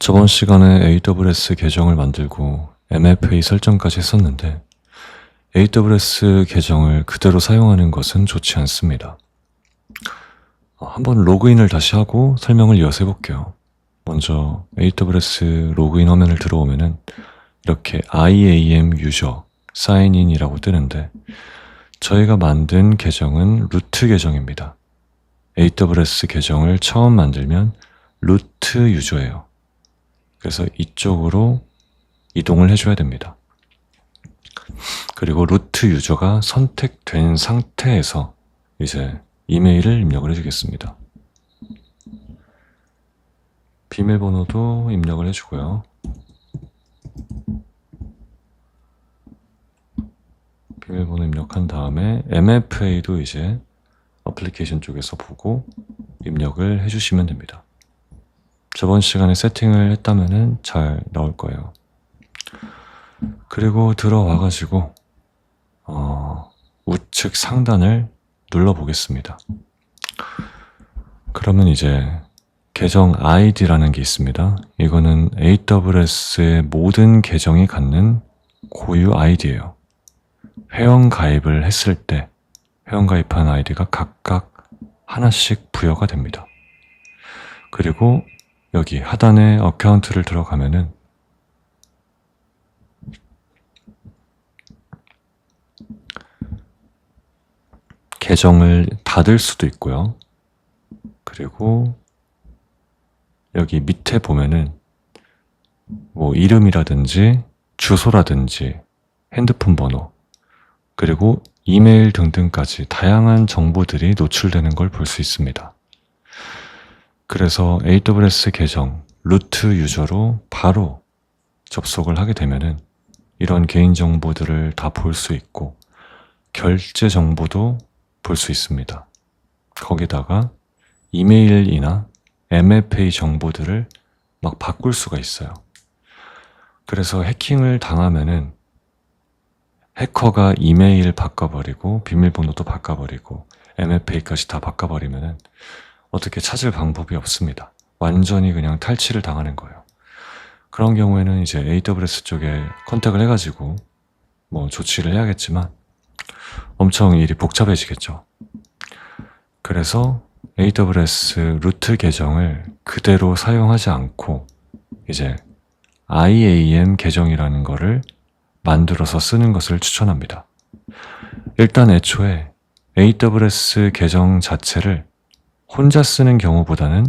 저번 시간에 AWS 계정을 만들고 MFA 설정까지 했었는데 AWS 계정을 그대로 사용하는 것은 좋지 않습니다. 한번 로그인을 다시 하고 설명을 이어서 해볼게요. 먼저 AWS 로그인 화면을 들어오면은 이렇게 IAM 유저 사인인이라고 뜨는데 저희가 만든 계정은 루트 계정입니다. AWS 계정을 처음 만들면 루트 유저예요. 그래서 이쪽으로 이동을 해줘야 됩니다. 그리고 루트 유저가 선택된 상태에서 이제 이메일을 입력을 해주겠습니다. 비밀번호도 입력을 해주고요. 비밀번호 입력한 다음에 MFA도 이제 어플리케이션 쪽에서 보고 입력을 해주시면 됩니다. 저번 시간에 세팅을 했다면 잘 나올 거예요. 그리고 들어와가지고 우측 상단을 눌러보겠습니다. 그러면 이제 계정 ID라는 게 있습니다. 이거는 AWS의 모든 계정이 갖는 고유 아이디예요. 회원 가입을 했을 때 회원 가입한 아이디가 각각 하나씩 부여가 됩니다. 그리고 여기 하단에 어카운트를 들어가면은 계정을 닫을 수도 있고요. 그리고 여기 밑에 보면은 뭐 이름이라든지 주소라든지 핸드폰 번호 그리고 이메일 등등까지 다양한 정보들이 노출되는 걸 볼 수 있습니다. 그래서 AWS 계정 루트 유저로 바로 접속을 하게 되면은 이런 개인 정보들을 다 볼 수 있고 결제 정보도 볼 수 있습니다. 거기다가 이메일이나 MFA 정보들을 막 바꿀 수가 있어요. 그래서 해킹을 당하면은 해커가 이메일 바꿔버리고 비밀번호도 바꿔버리고 MFA까지 다 바꿔버리면은 어떻게 찾을 방법이 없습니다. 완전히 그냥 탈취를 당하는 거예요. 그런 경우에는 이제 AWS 쪽에 컨택을 해가지고 뭐 조치를 해야겠지만 엄청 일이 복잡해지겠죠. 그래서 AWS 루트 계정을 그대로 사용하지 않고 이제 IAM 계정이라는 거를 만들어서 쓰는 것을 추천합니다. 일단 애초에 AWS 계정 자체를 혼자 쓰는 경우보다는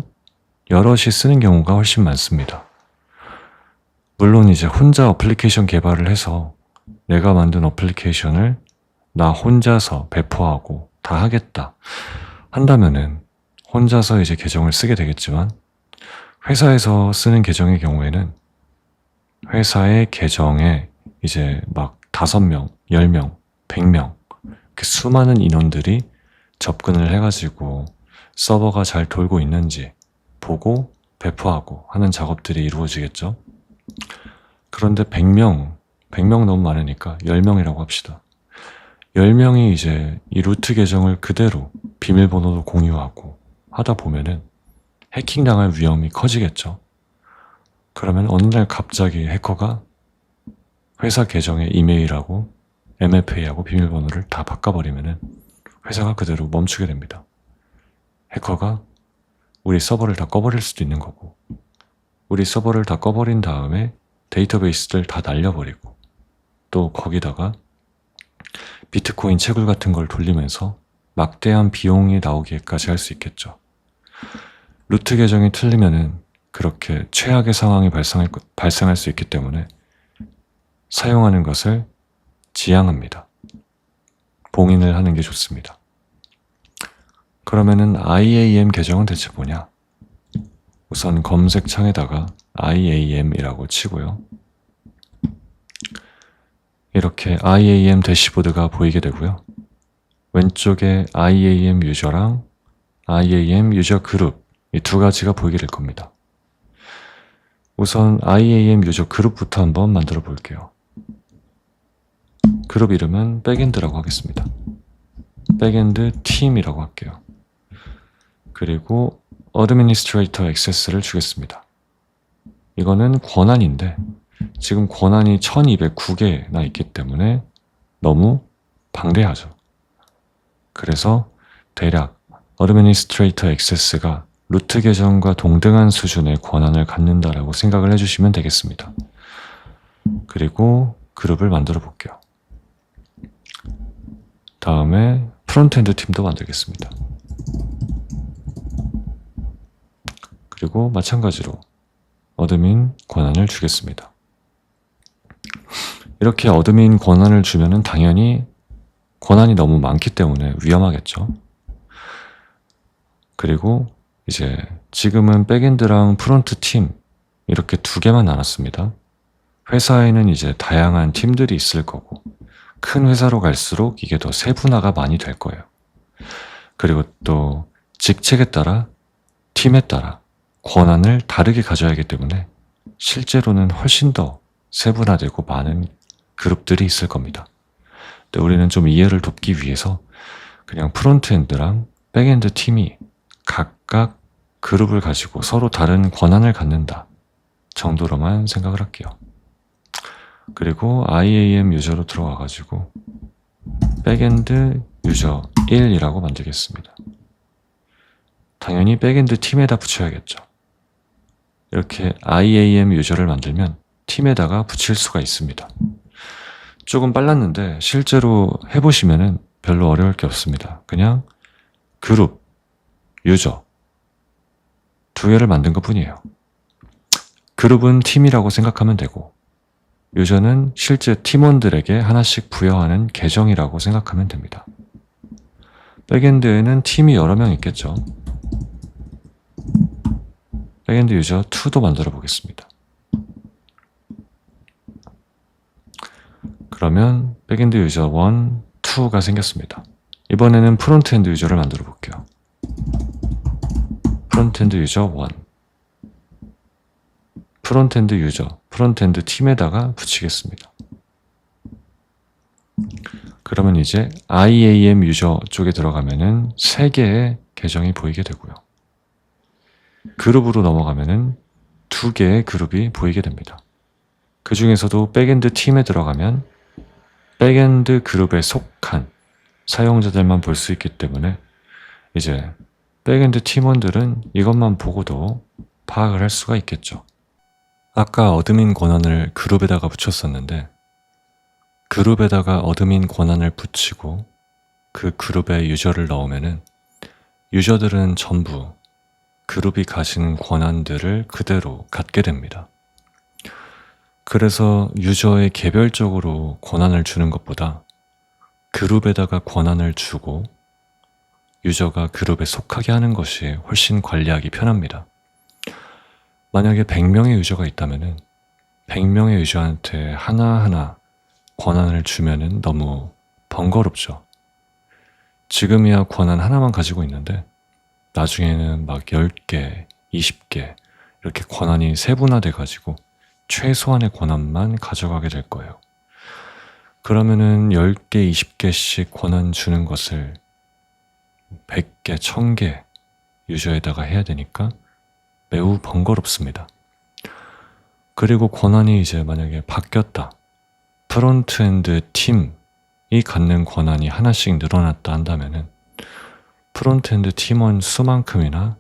여럿이 쓰는 경우가 훨씬 많습니다. 물론 이제 혼자 어플리케이션 개발을 해서 내가 만든 어플리케이션을 나 혼자서 배포하고 다 하겠다 한다면은 혼자서 이제 계정을 쓰게 되겠지만 회사에서 쓰는 계정의 경우에는 회사의 계정에 이제 막 5명, 10명, 100명 그 수많은 인원들이 접근을 해가지고 서버가 잘 돌고 있는지 보고 배포하고 하는 작업들이 이루어지겠죠. 그런데 100명 너무 많으니까 10명이라고 합시다. 10명이 이제 이 루트 계정을 그대로 비밀번호도 공유하고 하다 보면은 해킹당할 위험이 커지겠죠. 그러면 어느 날 갑자기 해커가 회사 계정의 이메일하고 MFA하고 비밀번호를 다 바꿔버리면은 회사가 그대로 멈추게 됩니다. 해커가 우리 서버를 다 꺼버릴 수도 있는 거고 우리 서버를 다 꺼버린 다음에 데이터베이스를 다 날려버리고 또 거기다가 비트코인 채굴 같은 걸 돌리면서 막대한 비용이 나오기까지 할 수 있겠죠. 루트 계정이 틀리면은 그렇게 최악의 상황이 발생할 수 있기 때문에 사용하는 것을 지양합니다. 봉인을 하는 게 좋습니다. 그러면은 IAM 계정은 대체 뭐냐? 우선 검색창에다가 IAM이라고 치고요. 이렇게 IAM 대시보드가 보이게 되고요. 왼쪽에 IAM 유저랑 IAM 유저 그룹 이 두 가지가 보이게 될 겁니다. 우선 IAM 유저 그룹부터 한번 만들어 볼게요. 그룹 이름은 백엔드라고 하겠습니다. 백엔드 팀이라고 할게요. 그리고 어드미니스트레이터 액세스를 주겠습니다. 이거는 권한인데 지금 권한이 1209개나 있기 때문에 너무 방대하죠. 그래서 대략 어드미니스트레이터 액세스가 루트 계정과 동등한 수준의 권한을 갖는다라고 생각을 해주시면 되겠습니다. 그리고 그룹을 만들어 볼게요. 다음에 프론트엔드 팀도 만들겠습니다. 그리고 마찬가지로 어드민 권한을 주겠습니다. 이렇게 어드민 권한을 주면은 당연히 권한이 너무 많기 때문에 위험하겠죠. 그리고 이제 지금은 백엔드랑 프론트 팀 이렇게 두 개만 나눴습니다. 회사에는 이제 다양한 팀들이 있을 거고 큰 회사로 갈수록 이게 더 세분화가 많이 될 거예요. 그리고 또 직책에 따라 팀에 따라 권한을 다르게 가져야 하기 때문에 실제로는 훨씬 더 세분화되고 많은 그룹들이 있을 겁니다. 근데 우리는 좀 이해를 돕기 위해서 그냥 프론트엔드랑 백엔드 팀이 각각 그룹을 가지고 서로 다른 권한을 갖는다 정도로만 생각을 할게요. 그리고 IAM 유저로 들어와 가지고 백엔드 유저 1이라고 만들겠습니다. 당연히 백엔드 팀에다 붙여야겠죠. 이렇게 IAM 유저를 만들면 팀에다가 붙일 수가 있습니다. 조금 빨랐는데 실제로 해보시면은 별로 어려울 게 없습니다. 그냥 그룹, 유저 두 개를 만든 것 뿐이에요. 그룹은 팀이라고 생각하면 되고 유저는 실제 팀원들에게 하나씩 부여하는 계정이라고 생각하면 됩니다. 백엔드에는 팀이 여러 명 있겠죠. 백엔드 유저 2도 만들어 보겠습니다. 그러면 백엔드 유저 1, 2가 생겼습니다. 이번에는 프론트엔드 유저를 만들어 볼게요. 프론트엔드 유저 1 프론트엔드 유저, 프론트엔드 팀에다가 붙이겠습니다. 그러면 이제 IAM 유저 쪽에 들어가면은 3개의 계정이 보이게 되고요. 그룹으로 넘어가면은 2개의 그룹이 보이게 됩니다. 그 중에서도 백엔드 팀에 들어가면 백엔드 그룹에 속한 사용자들만 볼 수 있기 때문에 이제 백엔드 팀원들은 이것만 보고도 파악을 할 수가 있겠죠. 아까 어드민 권한을 그룹에다가 붙였었는데 그룹에다가 어드민 권한을 붙이고 그 그룹에 유저를 넣으면은 유저들은 전부 그룹이 가진 권한들을 그대로 갖게 됩니다. 그래서 유저에 개별적으로 권한을 주는 것보다 그룹에다가 권한을 주고 유저가 그룹에 속하게 하는 것이 훨씬 관리하기 편합니다. 만약에 100명의 유저가 있다면은 100명의 유저한테 하나하나 권한을 주면은 너무 번거롭죠. 지금이야 권한 하나만 가지고 있는데 나중에는 막 10개, 20개 이렇게 권한이 세분화돼 가지고 최소한의 권한만 가져가게 될 거예요. 그러면은 10개, 20개씩 권한 주는 것을 100개, 1000개 유저에다가 해야 되니까 매우 번거롭습니다. 그리고 권한이 이제 만약에 바뀌었다. 프론트엔드 팀이 갖는 권한이 하나씩 늘어났다 한다면은 프론트엔드 팀원 수만큼이나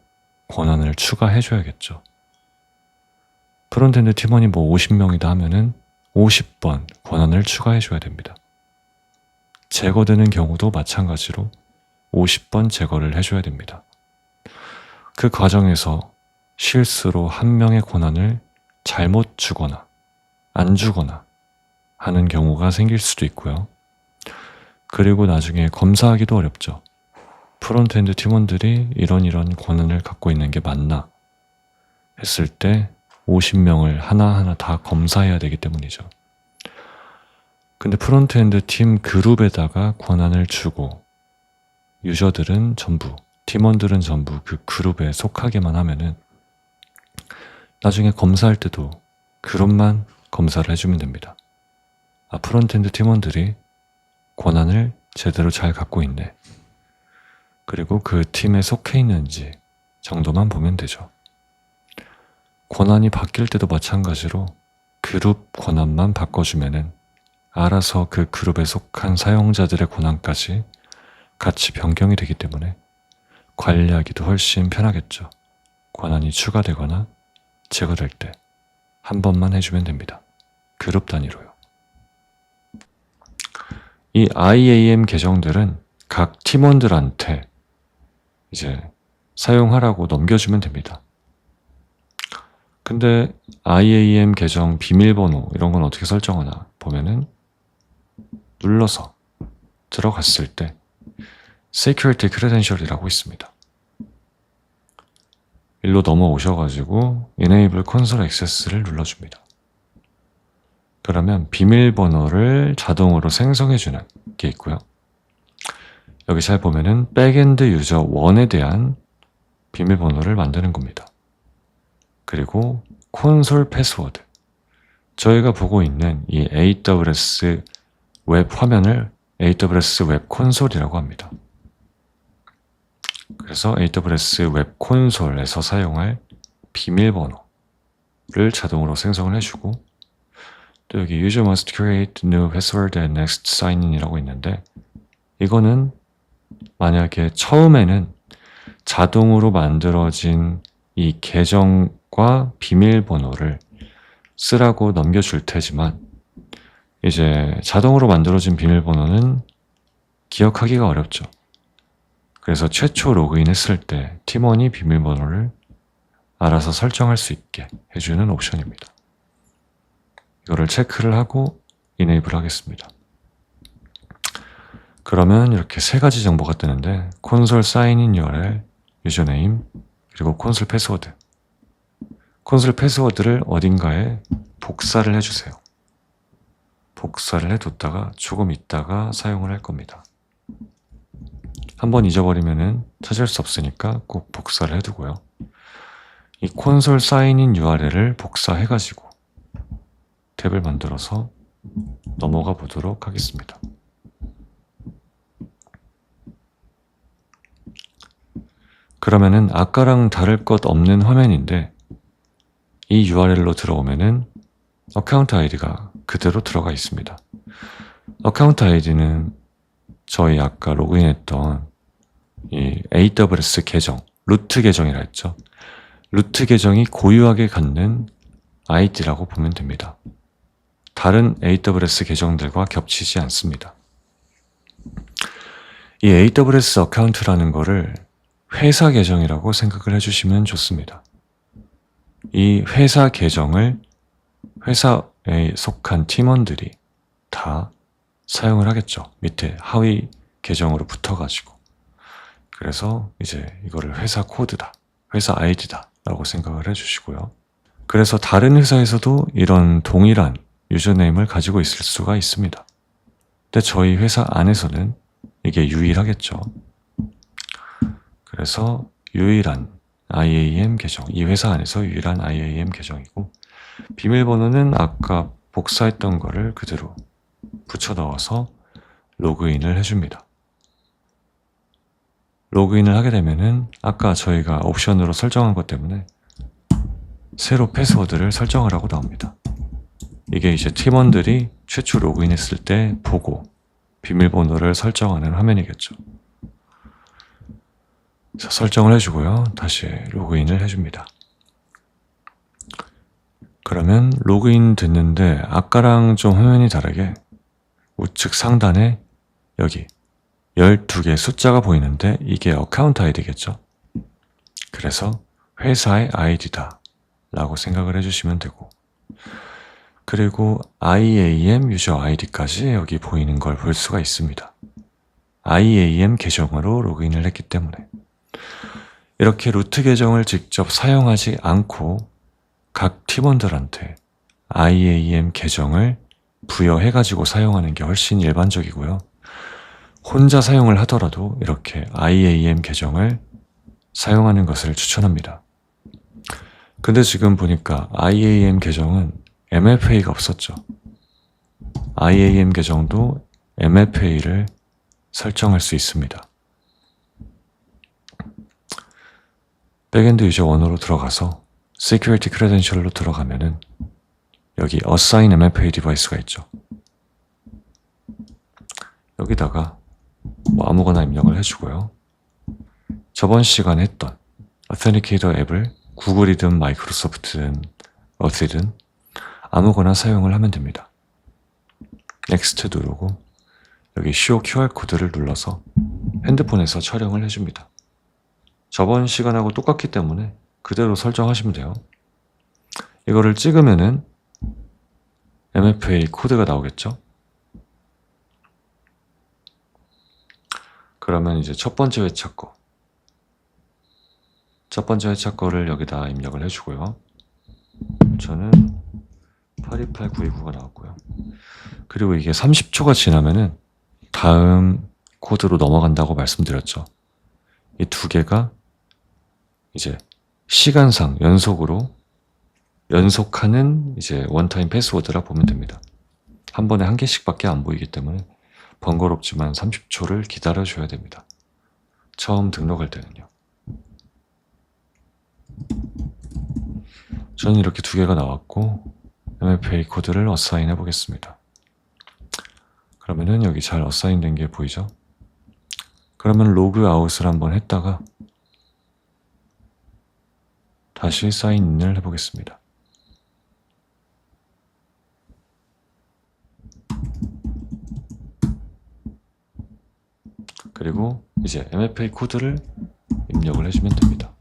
권한을 추가해줘야겠죠. 프론트엔드 팀원이 뭐 50명이다 하면은 50번 권한을 추가해줘야 됩니다. 제거되는 경우도 마찬가지로 50번 제거를 해줘야 됩니다. 그 과정에서 실수로 한 명의 권한을 잘못 주거나 안 주거나 하는 경우가 생길 수도 있고요. 그리고 나중에 검사하기도 어렵죠. 프론트엔드 팀원들이 이런 권한을 갖고 있는 게 맞나 했을 때 50명을 하나하나 다 검사해야 되기 때문이죠. 근데 프론트엔드 팀 그룹에다가 권한을 주고 유저들은 전부, 팀원들은 전부 그 그룹에 속하게만 하면은 나중에 검사할 때도 그룹만 검사를 해주면 됩니다. 아, 프론트엔드 팀원들이 권한을 제대로 잘 갖고 있네. 그리고 그 팀에 속해 있는지 정도만 보면 되죠. 권한이 바뀔 때도 마찬가지로 그룹 권한만 바꿔주면은 알아서 그 그룹에 속한 사용자들의 권한까지 같이 변경이 되기 때문에 관리하기도 훨씬 편하겠죠. 권한이 추가되거나 제거될 때 한 번만 해주면 됩니다. 그룹 단위로요. 이 IAM 계정들은 각 팀원들한테 이제 사용하라고 넘겨주면 됩니다. 근데 IAM 계정 비밀번호 이런 건 어떻게 설정하나 보면은 눌러서 들어갔을 때 Security Credential이라고 있습니다. 일로 넘어오셔가지고 Enable Console Access를 눌러줍니다. 그러면 비밀번호를 자동으로 생성해주는 게 있고요. 여기 잘 보면은 백엔드 유저 1에 대한 비밀번호를 만드는 겁니다. 그리고 콘솔 패스워드. 저희가 보고 있는 이 AWS 웹 화면을 AWS 웹 콘솔이라고 합니다. 그래서 AWS 웹 콘솔에서 사용할 비밀번호를 자동으로 생성을 해주고, 또 여기 User must create new password and next sign in 이라고 있는데, 이거는 만약에 처음에는 자동으로 만들어진 이 계정과 비밀번호를 쓰라고 넘겨줄 테지만, 이제 자동으로 만들어진 비밀번호는 기억하기가 어렵죠. 그래서 최초 로그인했을 때 팀원이 비밀번호를 알아서 설정할 수 있게 해주는 옵션입니다. 이거를 체크를 하고 이네이블 하겠습니다. 그러면 이렇게 세 가지 정보가 뜨는데 콘솔 사인인 URL, 유저네임, 그리고 콘솔 패스워드. 콘솔 패스워드를 어딘가에 복사를 해주세요. 복사를 해뒀다가 조금 있다가 사용을 할 겁니다. 한번 잊어버리면은 찾을 수 없으니까 꼭 복사를 해두고요. 이 콘솔 사인인 URL을 복사해가지고 탭을 만들어서 넘어가 보도록 하겠습니다. 그러면은 아까랑 다를 것 없는 화면인데 이 URL로 들어오면은 어카운트 아이디가 그대로 들어가 있습니다. 어카운트 아이디는 저희 아까 로그인했던 이 AWS 계정, 루트 계정이라 했죠. 루트 계정이 고유하게 갖는 아이디라고 보면 됩니다. 다른 AWS 계정들과 겹치지 않습니다. 이 AWS 어카운트라는 거를 회사 계정이라고 생각을 해주시면 좋습니다. 이 회사 계정을 회사에 속한 팀원들이 다 사용을 하겠죠. 밑에 하위 계정으로 붙어가지고. 그래서 이제 이거를 회사 코드다, 회사 아이디다 라고 생각을 해주시고요. 그래서 다른 회사에서도 이런 동일한 유저네임을 가지고 있을 수가 있습니다. 근데 저희 회사 안에서는 이게 유일하겠죠. 그래서 유일한 IAM 계정, 이 회사 안에서 유일한 IAM 계정이고, 비밀번호는 아까 복사했던 거를 그대로 붙여 넣어서 로그인을 해줍니다. 로그인을 하게 되면은 아까 저희가 옵션으로 설정한 것 때문에 새로 패스워드를 설정하라고 나옵니다. 이게 이제 팀원들이 최초 로그인했을 때 보고 비밀번호를 설정하는 화면이겠죠. 자, 설정을 해주고요. 다시 로그인을 해줍니다. 그러면 로그인 됐는데 아까랑 좀 화면이 다르게 우측 상단에 여기 12개 숫자가 보이는데 이게 어카운트 아이디겠죠. 그래서 회사의 아이디다 라고 생각을 해주시면 되고, 그리고 IAM 유저 아이디까지 여기 보이는 걸 볼 수가 있습니다. IAM 계정으로 로그인을 했기 때문에 이렇게 루트 계정을 직접 사용하지 않고 각 팀원들한테 IAM 계정을 부여해가지고 사용하는 게 훨씬 일반적이고요. 혼자 사용을 하더라도 이렇게 IAM 계정을 사용하는 것을 추천합니다. 근데 지금 보니까 IAM 계정은 MFA가 없었죠. IAM 계정도 MFA를 설정할 수 있습니다. 백엔드 유저 1으로 들어가서 Security Credential로 들어가면은 여기 Assign MFA Device가 있죠. 여기다가 뭐 아무거나 입력을 해주고요. 저번 시간에 했던 Authenticator 앱을 구글이든 마이크로소프트든 어디든 아무거나 사용을 하면 됩니다. Next 누르고 여기 Show QR 코드를 눌러서 핸드폰에서 촬영을 해줍니다. 저번 시간하고 똑같기 때문에 그대로 설정하시면 돼요. 이거를 찍으면은 MFA 코드가 나오겠죠? 그러면 이제 첫 번째 회차 거를 여기다 입력을 해주고요. 저는 828929가 나왔고요. 그리고 이게 30초가 지나면은 다음 코드로 넘어간다고 말씀드렸죠. 이 두 개가 이제 시간상 연속하는 이제 원타임 패스워드라 보면 됩니다. 한 번에 한 개씩밖에 안 보이기 때문에 번거롭지만 30초를 기다려줘야 됩니다. 처음 등록할 때는요. 저는 이렇게 두 개가 나왔고 MFA 코드를 어사인 해보겠습니다. 그러면은 여기 잘 어사인 된 게 보이죠? 그러면 로그 아웃을 한번 했다가 다시 사인인을 해보겠습니다. 그리고 이제 MFA 코드를 입력을 해주면 됩니다.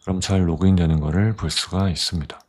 그럼 잘 로그인 되는 것을 볼 수가 있습니다.